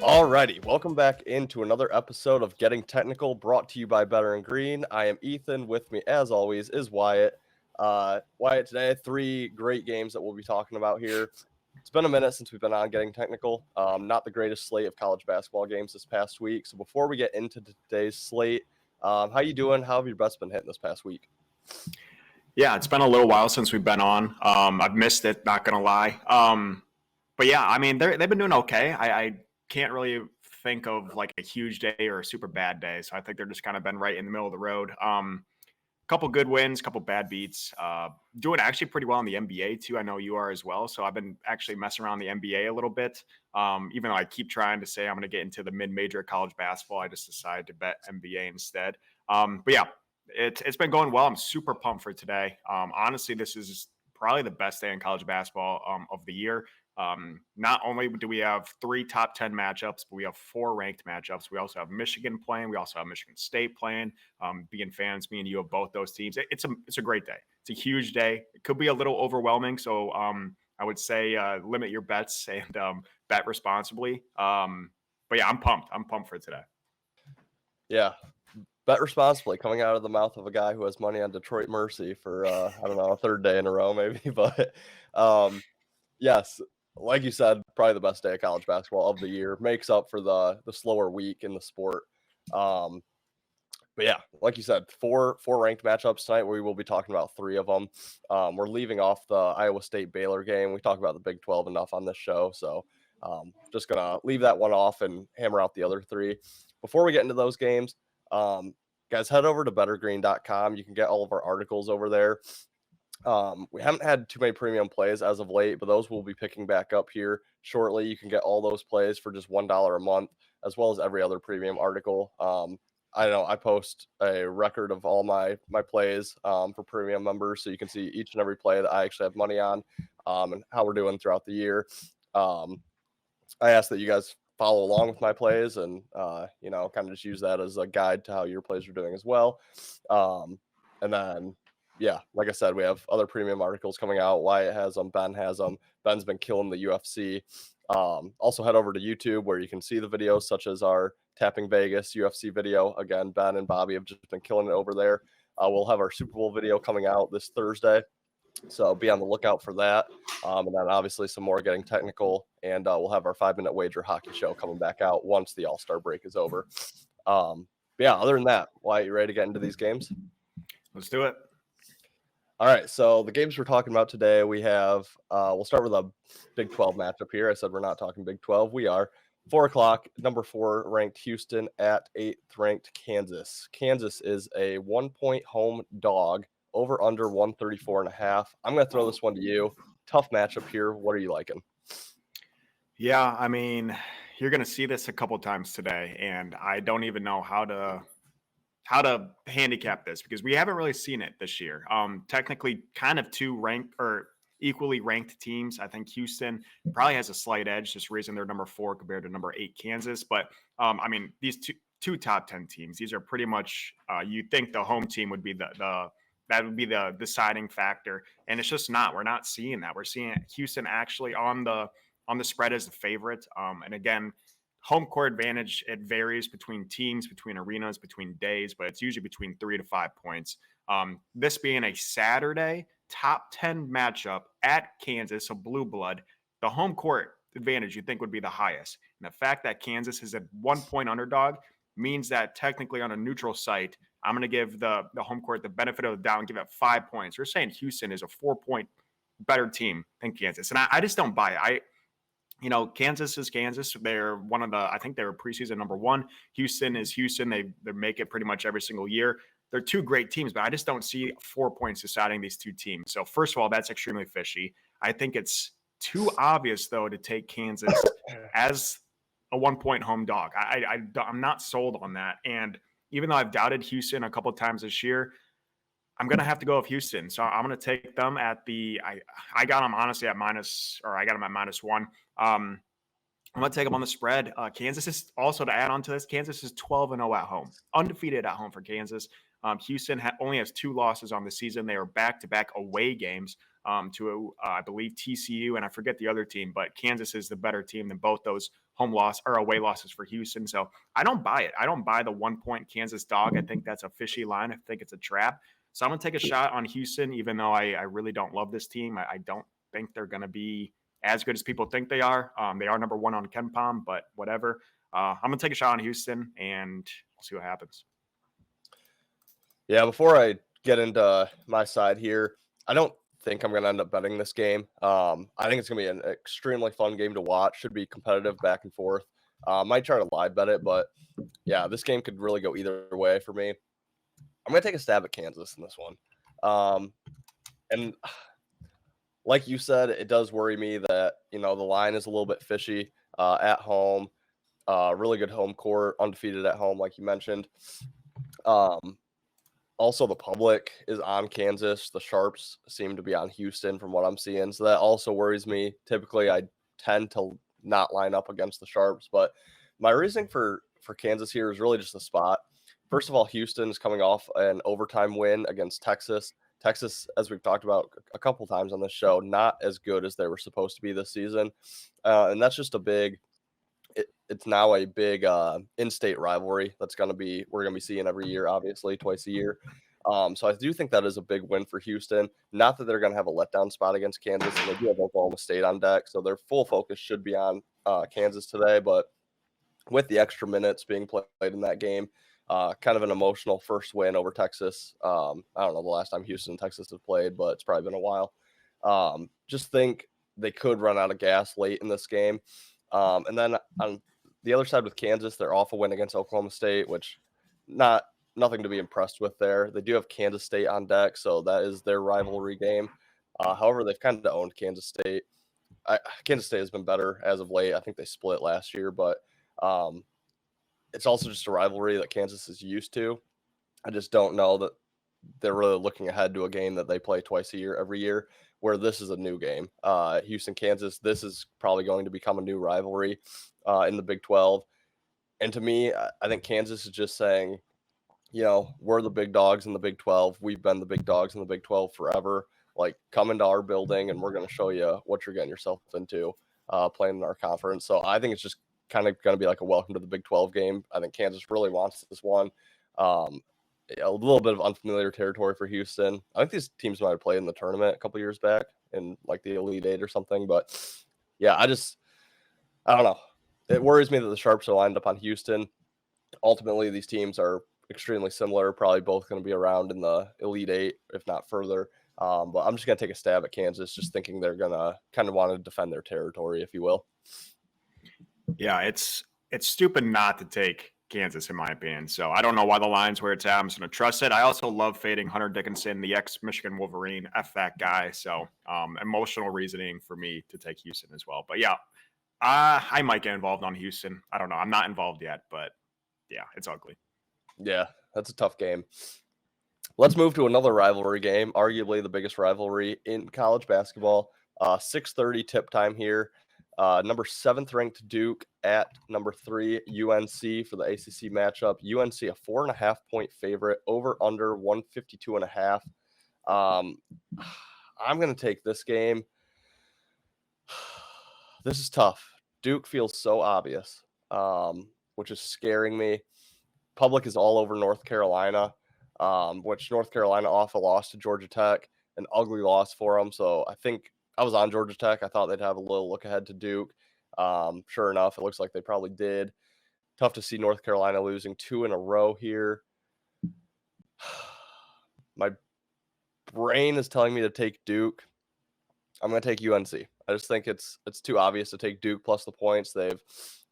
Alrighty, welcome back into another episode of Getting Technical, brought to you by Better and Green. I am Ethan. With me, as always, is Wyatt. Wyatt, today, 3 great games that we'll be talking about here. It's been a minute since we've been on Getting Technical. Not the greatest slate of college basketball games this past week. So before we get into today's slate, how you doing? How have your bets been hitting this past week? Yeah, it's been a little while since we've been on. I've missed it, not going to lie. But yeah, I mean, they've been doing okay. I can't really think of like a huge day or a super bad day. So I think they're just kind of been right in the middle of the road. Couple good wins, couple bad beats. Doing actually pretty well in the NBA too. I know you are as well. So I've been actually messing around the NBA a little bit. Even though I keep trying to say I'm going to get into the mid-major college basketball, I just decided to bet NBA instead. But yeah, it's been going well. I'm super pumped for today. Honestly, this is probably the best day in college basketball of the year. Not only do we have 3 top 10 matchups, but we have 4 ranked matchups. We also have Michigan playing. We also have Michigan State playing. Being fans, me and you of both those teams, it's a great day. It's a huge day. It could be a little overwhelming, so I would say limit your bets and bet responsibly. But yeah, I'm pumped. I'm pumped for today. Yeah. Bet responsibly, coming out of the mouth of a guy who has money on Detroit Mercy for, I don't know, a 3rd day in a row maybe. But yes, like you said, probably the best day of college basketball of the year. Makes up for the slower week in the sport. But yeah, like you said, four ranked matchups tonight. We will be talking about 3 of them. We're leaving off the Iowa State Baylor game. We talk about the Big 12 enough on this show. So just going to leave that one off and hammer out the other 3. Before we get into those games, guys, head over to bettergreen.com. You can get all of our articles over there. We haven't had too many premium plays as of late, but those will be picking back up here shortly. You can get all those plays for just $1 a month, as well as every other premium article. I know I post a record of all my plays for premium members, so you can see each and every play that I actually have money on and how we're doing throughout the year. I ask that you guys follow along with my plays and, kind of just use that as a guide to how your plays are doing as well. And then, yeah, like I said, we have other premium articles coming out. Wyatt has them. Ben has them. Ben's been killing the UFC. Also head over to YouTube where you can see the videos such as our Tapping Vegas UFC video. Again, Ben and Bobby have just been killing it over there. We'll have our Super Bowl video coming out this Thursday. So be on the lookout for that. And then obviously some more Getting Technical. And we'll have our 5-minute wager hockey show coming back out once the All-Star break is over. But yeah, other than that, Wyatt, you ready to get into these games? Let's do it. All right, so the games we're talking about today, we have, we'll start with a Big 12 matchup here. I said we're not talking Big 12. We are. 4 o'clock, number 4 ranked Houston at 8th ranked Kansas. Kansas is a 1-point home dog, over under 134.5. I'm going to throw this one to you. Tough matchup here. What are you liking? Yeah, I mean, you're going to see this a couple times today, and I don't even know how to handicap this because we haven't really seen it this year. Technically kind of 2 ranked or equally ranked teams. I think Houston probably has a slight edge, just reason they're number 4 compared to number 8 Kansas. But I mean, these two top 10 teams, these are pretty much you'd think the home team would be that would be the deciding factor, and it's just not. We're not seeing that. We're seeing Houston actually on the spread as the favorite. And again, home court advantage, it varies between teams, between arenas, between days, but it's usually between 3 to 5 points. This being a Saturday top 10 matchup at Kansas, so blue blood, the home court advantage you think would be the highest. And the fact that Kansas is a 1-point underdog means that technically on a neutral site, I'm going to give the home court the benefit of the doubt and give it 5 points. We're saying Houston is a 4-point better team than Kansas. And I just don't buy it. Kansas is Kansas. They're one of I think they're preseason number 1. Houston is Houston. They make it pretty much every single year. They're 2 great teams, but I just don't see 4 points deciding these 2 teams. So first of all, that's extremely fishy. I think it's too obvious, though, to take Kansas as a 1-point home dog. I'm not sold on that. And even though I've doubted Houston a couple of times this year, I'm going to have to go with Houston. So I'm going to take them at I got them honestly at -1. I'm going to take them on the spread. Kansas is also, to add on to this, Kansas is 12-0 at home. Undefeated at home for Kansas. Houston only has 2 losses on the season. They are back-to-back away games to, I believe, TCU, and I forget the other team, but Kansas is the better team than both those home loss or away losses for Houston. So I don't buy it. I don't buy the 1-point Kansas dog. I think that's a fishy line. I think it's a trap. So I'm going to take a shot on Houston, even though I really don't love this team. I don't think they're going to be as good as people think they are. They are number 1 on KenPom, but whatever. I'm going to take a shot on Houston, and we'll see what happens. Yeah, before I get into my side here, I don't think I'm going to end up betting this game. I think it's going to be an extremely fun game to watch. Should be competitive back and forth. Might try to live bet it, but yeah, this game could really go either way for me. I'm going to take a stab at Kansas in this one. And like you said, it does worry me that, the line is a little bit fishy at home. Really good home court, undefeated at home, like you mentioned. Also, the public is on Kansas. The Sharps seem to be on Houston from what I'm seeing. So that also worries me. Typically, I tend to not line up against the Sharps. But my reasoning for Kansas here is really just the spot. First of all, Houston is coming off an overtime win against Texas. Texas, as we've talked about a couple times on this show, not as good as they were supposed to be this season. And that's just a big it's now a big in-state rivalry we're going to be seeing every year, obviously twice a year. So I do think that is a big win for Houston. Not that they're going to have a letdown spot against Kansas, and they do have Oklahoma State on deck, so their full focus should be on Kansas today. But with the extra minutes being played in that game, kind of an emotional first win over Texas. I don't know the last time Houston and Texas have played, but it's probably been a while. Just think they could run out of gas late in this game. And then on the other side with Kansas, they're off a win against Oklahoma State, which nothing to be impressed with there. They do have Kansas State on deck, so that is their rivalry game. However, they've kind of owned Kansas State. Kansas State has been better as of late. I think they split last year, but it's also just a rivalry that Kansas is used to. I just don't know that they're really looking ahead to a game that they play twice a year, every year, where this is a new game. Houston, Kansas, this is probably going to become a new rivalry in the Big 12. And to me, I think Kansas is just saying, we're the big dogs in the Big 12. We've been the big dogs in the Big 12 forever. Like, come into our building and we're going to show you what you're getting yourself into playing in our conference. So I think it's just kind of going to be like a welcome to the Big 12 game. I think Kansas really wants this one. A little bit of unfamiliar territory for Houston. I think these teams might have played in the tournament a couple years back in like the Elite Eight or something. But yeah, I don't know. It worries me that the Sharps are lined up on Houston. Ultimately, these teams are extremely similar, probably both going to be around in the Elite Eight, if not further. But I'm just going to take a stab at Kansas, just thinking they're going to kind of want to defend their territory, if you will. Yeah, it's stupid not to take Kansas, in my opinion. So I don't know why the line's where it's at. I'm just going to trust it. I also love fading Hunter Dickinson, the ex-Michigan Wolverine, F that guy. So emotional reasoning for me to take Houston as well. But yeah, I might get involved on Houston. I don't know. I'm not involved yet, but yeah, it's ugly. Yeah, that's a tough game. Let's move to another rivalry game, arguably the biggest rivalry in college basketball. 6:30 tip time here. Number 7th ranked Duke at number 3 UNC for the ACC matchup. UNC a 4.5 point favorite, over under 152.5. I'm going to take this game. This is tough. Duke feels so obvious, which is scaring me. Public is all over North Carolina, which North Carolina off a loss to Georgia Tech, an ugly loss for them. So I think I was on Georgia Tech. I thought they'd have a little look ahead to Duke. Sure enough, it looks like they probably did. Tough to see North Carolina losing 2 in a row here. My brain is telling me to take Duke. I'm going to take UNC. I just think it's too obvious to take Duke plus the points. They've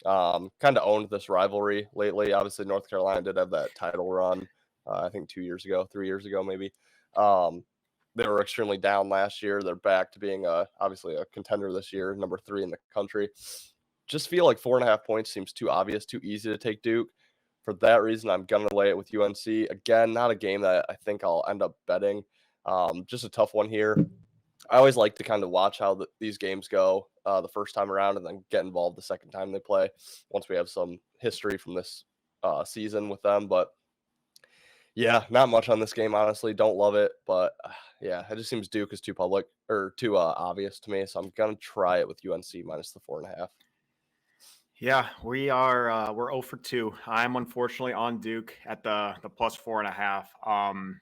kind of owned this rivalry lately. Obviously, North Carolina did have that title run, I think 3 years ago maybe. They were extremely down last year. They're back to being obviously a contender this year, number 3 in the country. Just feel like 4.5 points seems too obvious, too easy to take Duke. For that reason, I'm going to lay it with UNC. Again, not a game that I think I'll end up betting. Just a tough one here. I always like to kind of watch how these games go the first time around and then get involved the second time they play once we have some history from this season with them. But Yeah, not much on this game, honestly. Don't love it, but yeah, it just seems Duke is too public or too obvious to me. So I'm gonna try it with UNC minus the 4.5. Yeah, we're 0 for 2. I'm unfortunately on Duke at the plus 4.5.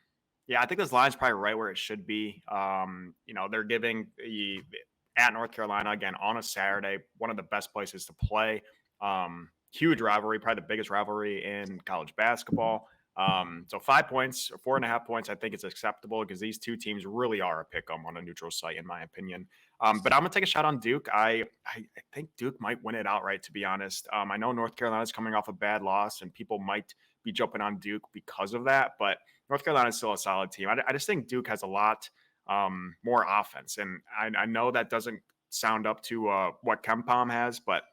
Yeah, I think this line's probably right where it should be. They're giving the at North Carolina again on a Saturday, one of the best places to play. Huge rivalry, probably the biggest rivalry in college basketball. So 5 points or 4.5 points, I think it's acceptable because these two teams really are a pick 'em on a neutral site, in my opinion. But I'm gonna take a shot on Duke. I think Duke might win it outright, to be honest. I know North Carolina's coming off a bad loss, and people might be jumping on Duke because of that. But North Carolina's still a solid team. I just think Duke has a lot more offense, and I know that doesn't sound up to what KenPom has, but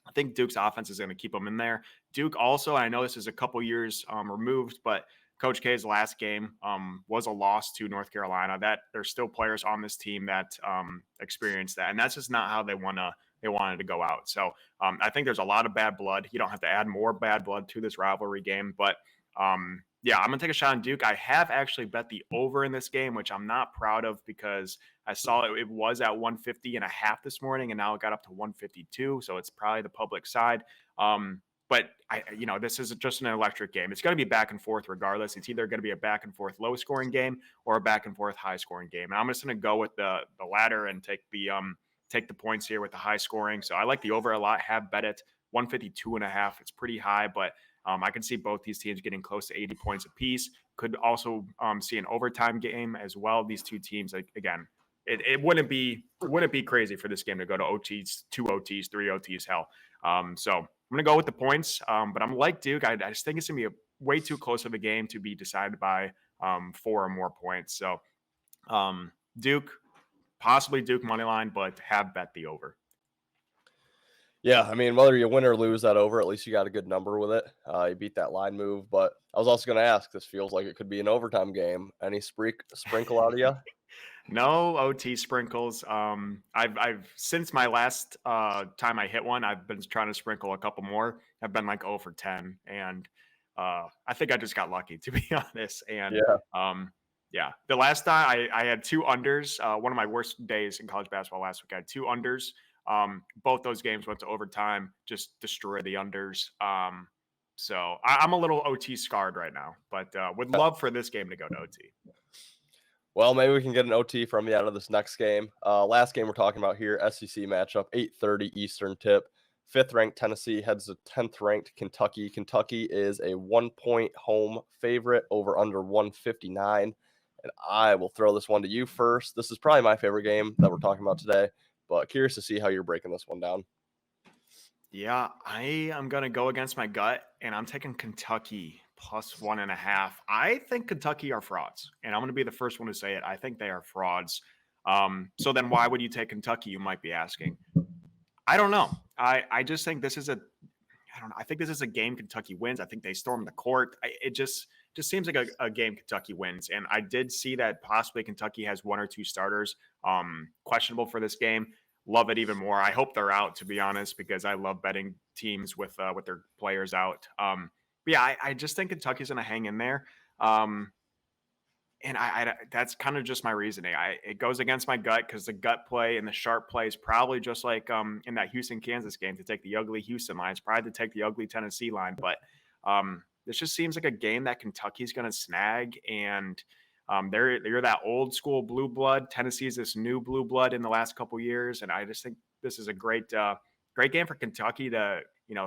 I think Duke's offense is going to keep them in there. Duke also, I know this is a couple years removed, but Coach K's last game was a loss to North Carolina. That there's still players on this team that experienced that, and that's just not how they wanted to go out. So I think there's a lot of bad blood. You don't have to add more bad blood to this rivalry game, but yeah, I'm gonna take a shot on Duke. I have actually bet the over in this game, which I'm not proud of because I saw it was at 150.5 this morning, and now it got up to 152. So it's probably the public side. But this is just an electric game. It's going to be back and forth regardless. It's either going to be a back and forth low scoring game or a back and forth high scoring game. And I'm just going to go with the latter and take the points here with the high scoring. So I like the over a lot. Have bet it 152.5. It's pretty high, but I can see both these teams getting close to 80 points apiece. Could also see an overtime game as well. These two teams, again, it wouldn't be crazy for this game to go to OTs, 2 OTs, 3 OTs, hell. So I'm gonna go with the points, but I'm like Duke. I just think it's gonna be a way too close of a game to be decided by 4 or more points. So Duke, possibly Duke money line, but have bet the over. Yeah, I mean, whether you win or lose that over, at least you got a good number with it. You beat that line move. But I was also going to ask, this feels like it could be an overtime game. Any sprinkle out of you? No OT sprinkles. I've since my last time I hit one, I've been trying to sprinkle a couple more. I've been like 0 for 10, and I think I just got lucky, to be honest. And Yeah. yeah, the last time I had 2 unders. One of my worst days in college basketball last week. I had 2 unders. Both those games went to overtime. Just destroyed the unders. So I'm a little OT scarred right now, but would love for this game to go to OT. Well, maybe we can get an OT from you out of this next game. Last game we're talking about here, SEC matchup, 8:30 Eastern tip. 5th ranked Tennessee heads to 10th ranked Kentucky. Kentucky is a 1-point home favorite over under 159. And I will throw this one to you first. This is probably my favorite game that we're talking about today, but curious to see how you're breaking this one down. Yeah, I am going to go against my gut, and I'm taking Kentucky plus 1.5. I think Kentucky are frauds, and I'm going to be the first one to say it. I think they are frauds. So then why would you take Kentucky, you might be asking? I don't know. I just think this is I don't know. I think this is a game Kentucky wins. I think they storm the court. It just seems like a game Kentucky wins. And I did see that possibly Kentucky has 1 or 2 starters questionable for this game. Love it even more. I hope they're out, to be honest, because I love betting teams with their players out. But yeah, I just think Kentucky's going to hang in there. And I that's kind of just my reasoning. It goes against my gut because the gut play and the sharp play is probably just like in that Houston Kansas game to take the ugly Houston line. It's probably to take the ugly Tennessee line, but this just seems like a game that Kentucky's going to snag. And they're that old school blue blood. Tennessee's this new blue blood in the last couple years, and I just think this is a great game for Kentucky to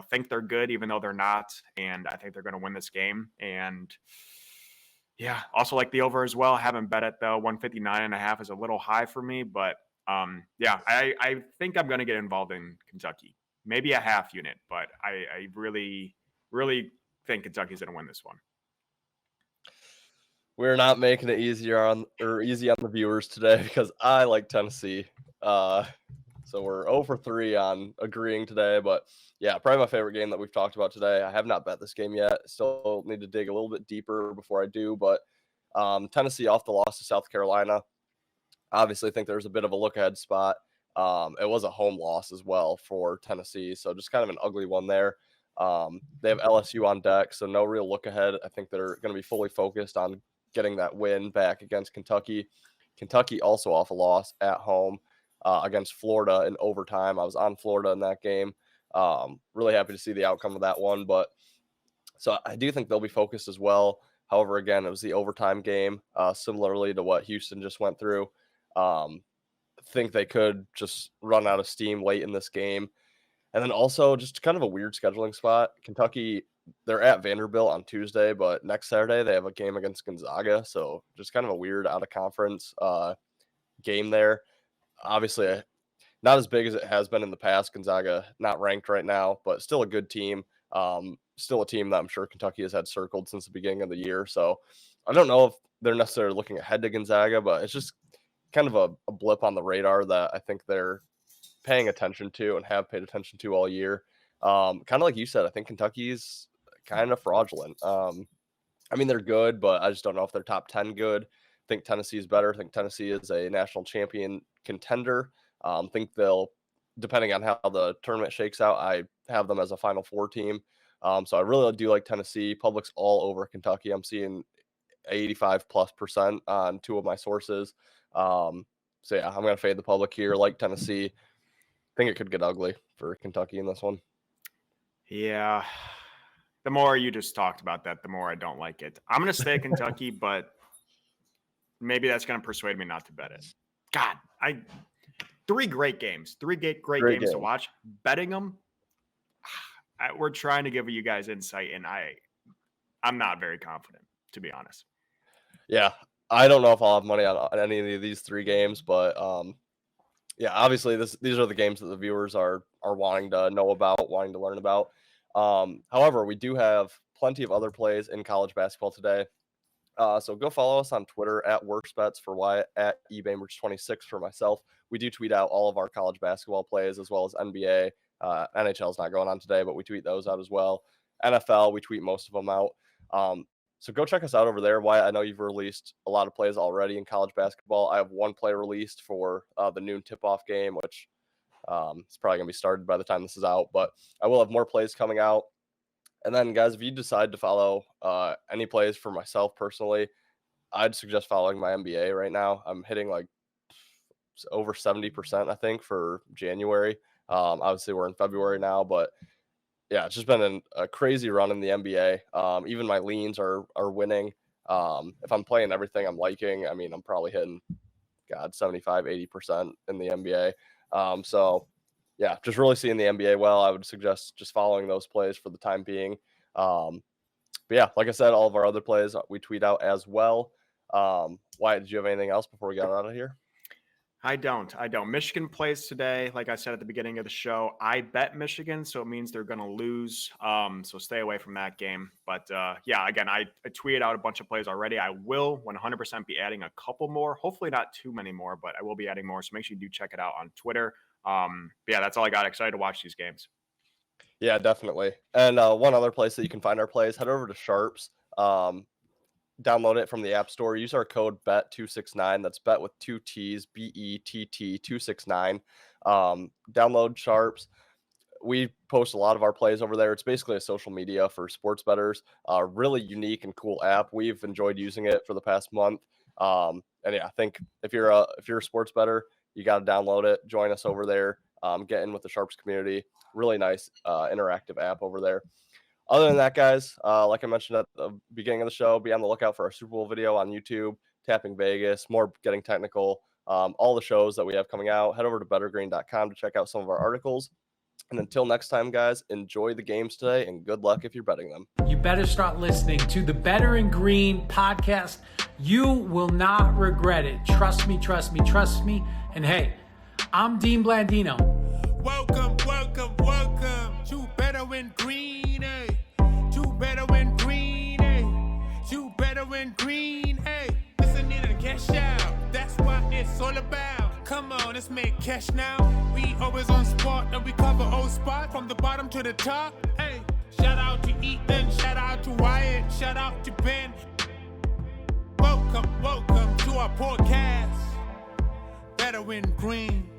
think they're good even though they're not. And I think they're going to win this game. And yeah, also like the over as well. Haven't bet it though. 159.5 is a little high for me, but yeah, I think I'm going to get involved in Kentucky. Maybe a half unit, but I really, really think Kentucky's going to win this one. We're not making it easy on the viewers today because I like Tennessee. So we're 0 for 3 on agreeing today, but yeah, probably my favorite game that we've talked about today. I have not bet this game yet. Still need to dig a little bit deeper before I do, but Tennessee off the loss to South Carolina. Obviously think there's a bit of a look ahead spot. It was a home loss as well for Tennessee, so just kind of an ugly one there. They have LSU on deck, so no real look ahead. I think they're going to be fully focused on getting that win back against Kentucky. Kentucky also off a loss at home against Florida in overtime. I was on Florida in that game. Really happy to see the outcome of that one. But so I do think they'll be focused as well. However, again, it was the overtime game, similarly to what Houston just went through. Think they could just run out of steam late in this game. And then also just kind of a weird scheduling spot. Kentucky, they're at Vanderbilt on Tuesday, but next Saturday they have a game against Gonzaga. So just kind of a weird out of conference game there. Obviously, not as big as it has been in the past. Gonzaga not ranked right now, but still a good team. Still a team that I'm sure Kentucky has had circled since the beginning of the year. So I don't know if they're necessarily looking ahead to Gonzaga, but it's just kind of a blip on the radar that I think they're paying attention to and have paid attention to all year. Kind of like you said, I think Kentucky's kind of fraudulent. I mean, they're good, but I just don't know if they're top 10 good. I think Tennessee is better. I think Tennessee is a national champion contender. Think they'll, depending on how the tournament shakes out, I have them as a Final Four team. So I really do like Tennessee. Public's all over Kentucky. I'm seeing 85+% on two of my sources. So yeah, I'm going to fade the public here. Like Tennessee. Think it could get ugly for Kentucky in this one. Yeah. The more you just talked about that, the more I don't like it. I'm going to stay at Kentucky, but maybe that's going to persuade me not to bet it. God, three great games to watch. Betting them, we're trying to give you guys insight, and I'm not very confident, to be honest. Yeah, I don't know if I'll have money on any of these three games, but yeah, obviously these are the games that the viewers are wanting to know about, wanting to learn about. However, we do have plenty of other plays in college basketball today. So go follow us on Twitter at WorstBets for Wyatt, at eBaymers26 for myself. We do tweet out all of our college basketball plays as well as NBA. NHL is not going on today, but we tweet those out as well. NFL, we tweet most of them out. So go check us out over there. Wyatt, I know you've released a lot of plays already in college basketball. I have one play released for the noon tip-off game, which it's probably going to be started by the time this is out. But I will have more plays coming out. And then, guys, if you decide to follow any plays for myself personally, I'd suggest following my NBA right now. I'm hitting like over 70%, I think, for January. Obviously, we're in February now, but yeah, it's just been a crazy run in the NBA. Even my leans are winning. If I'm playing everything I'm liking, I mean, I'm probably hitting, 75-80% in the NBA. So, yeah, just really seeing the NBA well. I would suggest just following those plays for the time being. But yeah, like I said, all of our other plays we tweet out as well. Wyatt, did you have anything else before we got out of here? I don't. Michigan plays today. Like I said at the beginning of the show, I bet Michigan, so it means they're going to lose. So stay away from that game. But yeah, again, I tweeted out a bunch of plays already. I will 100% be adding a couple more. Hopefully not too many more, but I will be adding more. So make sure you do check it out on Twitter. But yeah, that's all I got. Excited to watch these games. Yeah, definitely. And one other place that you can find our plays, head over to Sharps. Download it from the App Store. Use our code BET269. That's bet with 2 T's, BETT 269. Download Sharps. We post a lot of our plays over there. It's basically a social media for sports bettors. Really unique and cool app. We've enjoyed using it for the past month. And yeah, I think if you're a sports bettor, you got to download it. Join us over there. Get in with the Sharps community. Really nice interactive app over there. Other than that, guys, like I mentioned at the beginning of the show, be on the lookout for our Super Bowl video on YouTube, Tapping Vegas, more Getting Technical, all the shows that we have coming out. Head over to bettergreen.com to check out some of our articles. And until next time, guys, enjoy the games today and good luck if you're betting them. You better start listening to the Better in Green podcast. You will not regret it. Trust me, trust me, trust me. And hey, I'm Dean Blandino. Welcome to Better in Green, eh? To Better in Green, eh? To Better in Green, eh? Listening to cash out, that's what it's all about. Come on, let's make cash now. We always on spot and we cover old spot from the bottom to the top. Hey, shout out to Ethan, shout out to Wyatt, shout out to Ben. Welcome to our podcast, Better in Green.